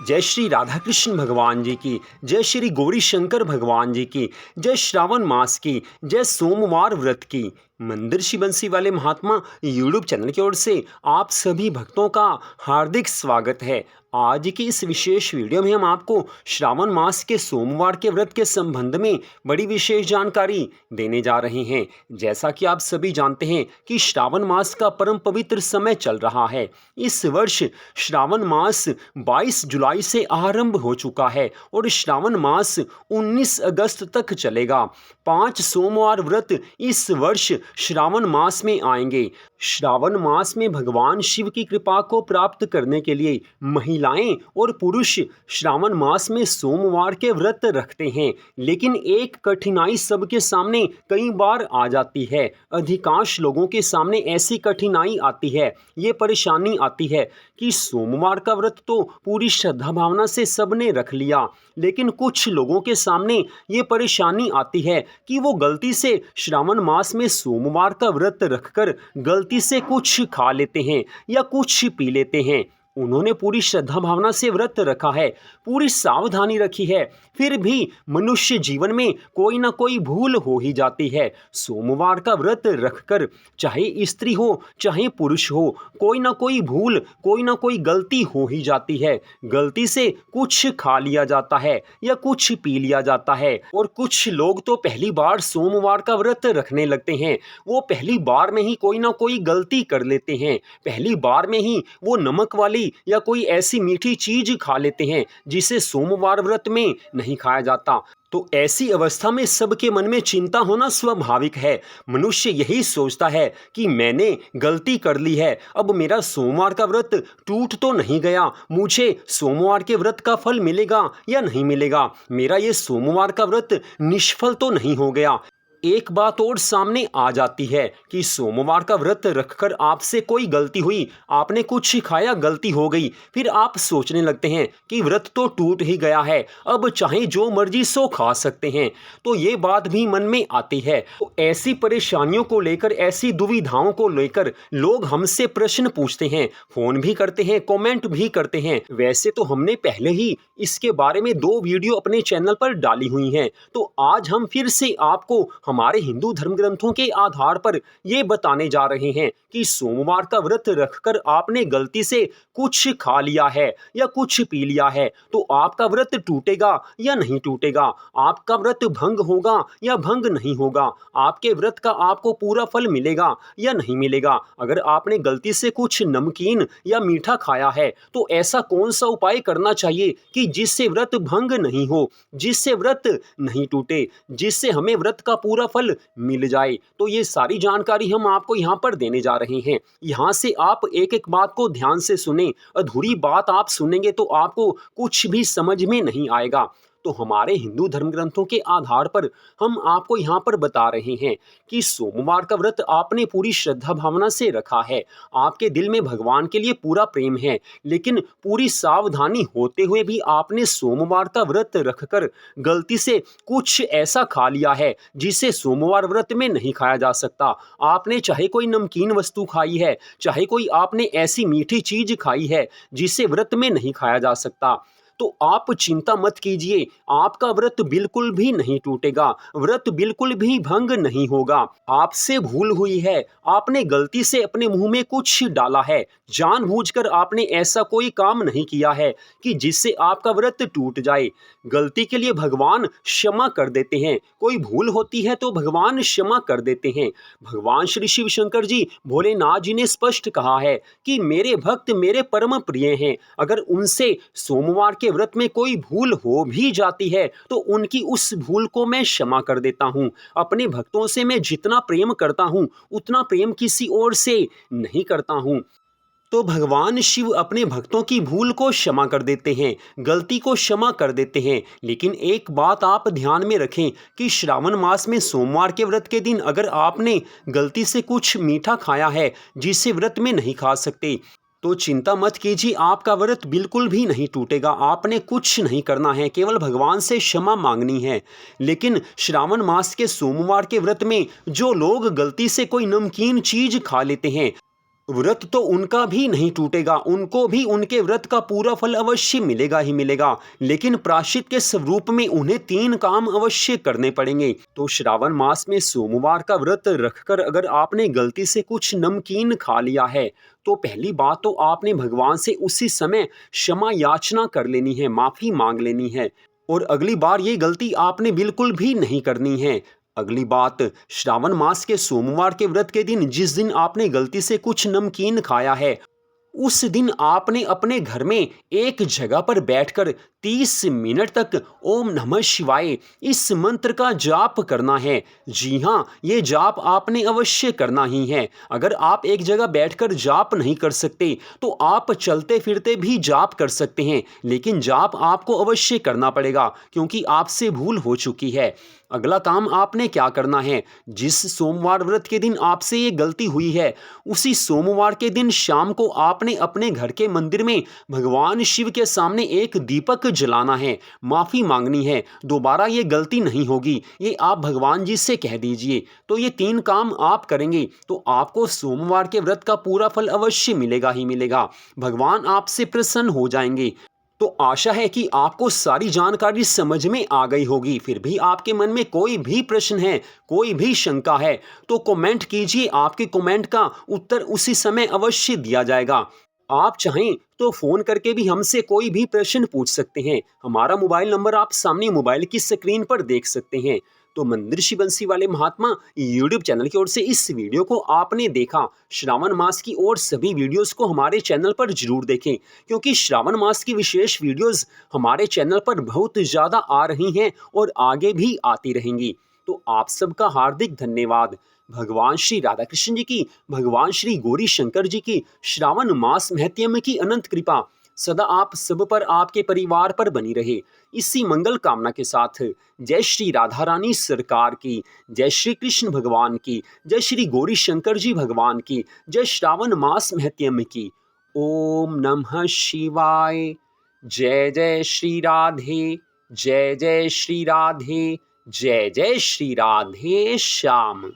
जय श्री राधा कृष्ण भगवान जी की, जय श्री गौरी शंकर भगवान जी की, जय श्रावण मास की, जय सोमवार व्रत की। मंदिर श्री बंसी वाले महात्मा यूट्यूब चैनल की ओर से आप सभी भक्तों का हार्दिक स्वागत है। आज की इस विशेष वीडियो में हम आपको श्रावण मास के सोमवार के व्रत के संबंध में बड़ी विशेष जानकारी देने जा रहे हैं। जैसा कि आप सभी जानते हैं कि श्रावण मास का परम पवित्र समय चल रहा है। इस वर्ष श्रावण मास 22 जुलाई से आरंभ हो चुका है और श्रावण मास 19 अगस्त तक चलेगा। 5 सोमवार व्रत इस वर्ष श्रावण मास में आएंगे। श्रावण मास में भगवान शिव की कृपा को प्राप्त करने के लिए महिलाएं और पुरुष श्रावण मास में सोमवार के व्रत रखते हैं, लेकिन एक कठिनाई सबके सामने कई बार आ जाती है। अधिकांश लोगों के सामने ऐसी कठिनाई आती है, ये परेशानी आती है कि सोमवार का व्रत तो पूरी श्रद्धा भावना से सबने रख लिया, लेकिन कुछ लोगों के सामने ये परेशानी आती है कि वो गलती से श्रावण मास में सोमवार का व्रत रखकर गलती से कुछ खा लेते हैं या कुछ पी लेते हैं। उन्होंने पूरी श्रद्धा भावना से व्रत रखा है, पूरी सावधानी रखी है, फिर भी मनुष्य जीवन में कोई ना कोई भूल हो ही जाती है। सोमवार का व्रत रखकर चाहे स्त्री हो चाहे पुरुष हो, कोई ना कोई भूल, कोई ना कोई गलती हो ही जाती है। गलती से कुछ खा लिया जाता है या कुछ पी लिया जाता है। और कुछ लोग तो पहली बार सोमवार का व्रत रखने लगते हैं, वो पहली बार में ही कोई ना कोई गलती कर लेते हैं। पहली बार में ही वो नमक वाली या कोई ऐसी मीठी चीज खा लेते हैं जिसे सोमवार व्रत में नहीं खाया जाता। तो ऐसी अवस्था में सबके मन में चिंता होना स्वाभाविक है। मनुष्य यही सोचता है कि मैंने गलती कर ली है, अब मेरा सोमवार का व्रत टूट तो नहीं गया, मुझे सोमवार के व्रत का फल मिलेगा या नहीं मिलेगा, मेरा ये सोमवार का व्रत निष्फल तो नहीं हो गया। एक बात और सामने आ जाती है कि सोमवार का व्रत रखकर आपसे कोई गलती हुई, आपने कुछ खाया, गलती हो गई, फिर आप सोचने लगते हैं कि व्रत तो टूट ही गया है, अब चाहे जो मर्जी सो खा सकते हैं। तो ये बात भी मन में आती है। तो ऐसी परेशानियों को लेकर, ऐसी दुविधाओं को लेकर लोग हमसे प्रश्न पूछते हैं, फोन भी करते हैं, कमेंट भी करते हैं। वैसे तो हमने पहले ही इसके बारे में 2 वीडियो अपने चैनल पर डाली हुई हैं, तो आज हम फिर से आपको हमारे हिंदू धर्म ग्रंथों के आधार पर ये बताने जा रहे हैं कि सोमवार का व्रत रखकर आपने गलती से कुछ खा लिया है या कुछ पी लिया है तो आपका व्रत टूटेगा या नहीं टूटेगा, आपका व्रत भंग होगा या भंग नहीं होगा, आपके व्रत का आपको पूरा फल मिलेगा या नहीं मिलेगा। अगर आपने गलती से कुछ नमकीन या मीठा खाया है तो ऐसा कौन सा उपाय करना चाहिए कि जिससे व्रत भंग नहीं हो, जिससे व्रत नहीं टूटे, जिससे हमें व्रत का पूरा फल मिल जाए। तो ये सारी जानकारी हम आपको यहाँ पर देने जा रहे हैं। यहाँ से आप एक एक बात को ध्यान से सुने, अधूरी बात आप सुनेंगे तो आपको कुछ भी समझ में नहीं आएगा। तो हमारे हिंदू धर्म ग्रंथों के आधार पर हम आपको यहाँ पर बता रहे हैं कि सोमवार का व्रत आपने पूरी श्रद्धा भावना से रखा है, आपके दिल में भगवान के लिए पूरा प्रेम है, लेकिन पूरी सावधानी होते हुए भी आपने सोमवार का व्रत रखकर गलती से कुछ ऐसा खा लिया है जिसे सोमवार व्रत में नहीं खाया जा सकता। आपने चाहे कोई नमकीन वस्तु खाई है, चाहे कोई आपने ऐसी मीठी चीज खाई है जिसे व्रत में नहीं खाया जा सकता, तो आप चिंता मत कीजिए, आपका व्रत बिल्कुल भी नहीं टूटेगा, व्रत बिल्कुल भी भंग नहीं होगा। आपसे भूल हुई है, आपने गलती से अपने मुंह में कुछ डाला है, जानबूझकर आपने ऐसा कोई काम नहीं किया है कि जिससे आपका व्रत टूट जाए। गलती के लिए भगवान क्षमा कर देते हैं, कोई भूल होती है तो भगवान क्षमा कर देते हैं। भगवान श्री शिव शंकर जी, भोलेनाथ जी ने स्पष्ट कहा है कि मेरे भक्त मेरे परम प्रिय हैं, अगर उनसे सोमवार के व्रत में कोई भूल हो भी जाती है तो उनकी उस भूल को मैं क्षमा कर देता हूं। अपने भक्तों से मैं जितना प्रेम करता हूं उतना प्रेम किसी और से नहीं करता हूं। तो भगवान शिव अपने भक्तों की भूल को क्षमा कर देते हैं, गलती को क्षमा कर देते हैं। लेकिन एक बात आप ध्यान में रखें कि श्रावण मास में सोमवार के व्रत के दिन अगर आपने गलती से कुछ मीठा खाया है जिसे व्रत में नहीं खा सकते, तो चिंता मत कीजिए, आपका व्रत बिल्कुल भी नहीं टूटेगा। आपने कुछ नहीं करना है, केवल भगवान से क्षमा मांगनी है। लेकिन श्रावण मास के सोमवार के व्रत में जो लोग गलती से कोई नमकीन चीज खा लेते हैं व्रत तो उनका भी नहीं टूटेगा, उनको भी उनके व्रत का पूरा फल अवश्य मिलेगा ही मिलेगा, लेकिन प्रायश्चित के स्वरूप में उन्हें 3 काम अवश्य करने पड़ेंगे। तो श्रावण मास में सोमवार का व्रत रखकर अगर आपने गलती से कुछ नमकीन खा लिया है, तो पहली बात तो आपने भगवान से उसी समय क्षमा याचना कर लेनी है, माफ़ी माँग लेनी है और अगली बार ये गलती आपने बिल्कुल भी नहीं करनी है। अगली बात, श्रावण मास के सोमवार के व्रत के दिन जिस दिन आपने गलती से कुछ नमकीन खाया है, उस दिन आपने अपने घर में एक जगह पर बैठकर 30 मिनट तक ओम नमः शिवाय इस मंत्र का जाप करना है। जी हाँ, ये जाप आपने अवश्य करना ही है। अगर आप एक जगह बैठकर जाप नहीं कर सकते तो आप चलते फिरते भी जाप कर सकते हैं, लेकिन जाप आपको अवश्य करना पड़ेगा क्योंकि आपसे भूल हो चुकी है। अगला काम आपने क्या करना है, जिस सोमवार व्रत के दिन आपसे ये गलती हुई है, उसी सोमवार के दिन शाम को आपने अपने घर के मंदिर में भगवान शिव के सामने एक दीपक जलाना है, माफ़ी मांगनी है, दोबारा ये गलती नहीं होगी, ये आप भगवान जी से कह दीजिए। तो ये 3 काम आप करेंगे तो आपको सोमवार के व्रत का पूरा फल अवश्य मिलेगा ही मिलेगा। भगवान आपसे प्रसन्न हो जाएंगे। तो आशा है कि आपको सारी जानकारी समझ में आ गई होगी। फिर भी आपके मन में कोई भी प्रश्न है, कोई भी शंका है, तो कमेंट कीजिए। आपके कमेंट का उत्तर उसी समय अवश्य दिया जाएगा। आप चाहें तो फ़ोन करके भी हमसे कोई भी प्रश्न पूछ सकते हैं। हमारा मोबाइल नंबर आप सामने मोबाइल की स्क्रीन पर देख सकते हैं। तो मंदिर बंसी वाले महात्मा यूट्यूब चैनल की ओर से इस वीडियो को आपने देखा। श्रावण मास की और सभी वीडियोस को हमारे चैनल पर जरूर देखें, क्योंकि श्रावण मास की विशेष वीडियोस हमारे चैनल पर बहुत ज़्यादा आ रही हैं और आगे भी आती रहेंगी। तो आप सबका हार्दिक धन्यवाद। भगवान श्री राधा कृष्ण जी की, भगवान श्री गौरी शंकर जी की, श्रावण मास महत्म की अनंत कृपा सदा आप सब पर, आपके परिवार पर बनी रहे। इसी मंगल कामना के साथ जय श्री राधा रानी सरकार की, जय श्री कृष्ण भगवान की, जय श्री गौरी शंकर जी भगवान की, जय श्रावण मास महत्म की। ओम नमः शिवाय। जय जय श्री राधे, जय जय श्री राधे, जय जय श्री राधे श्याम।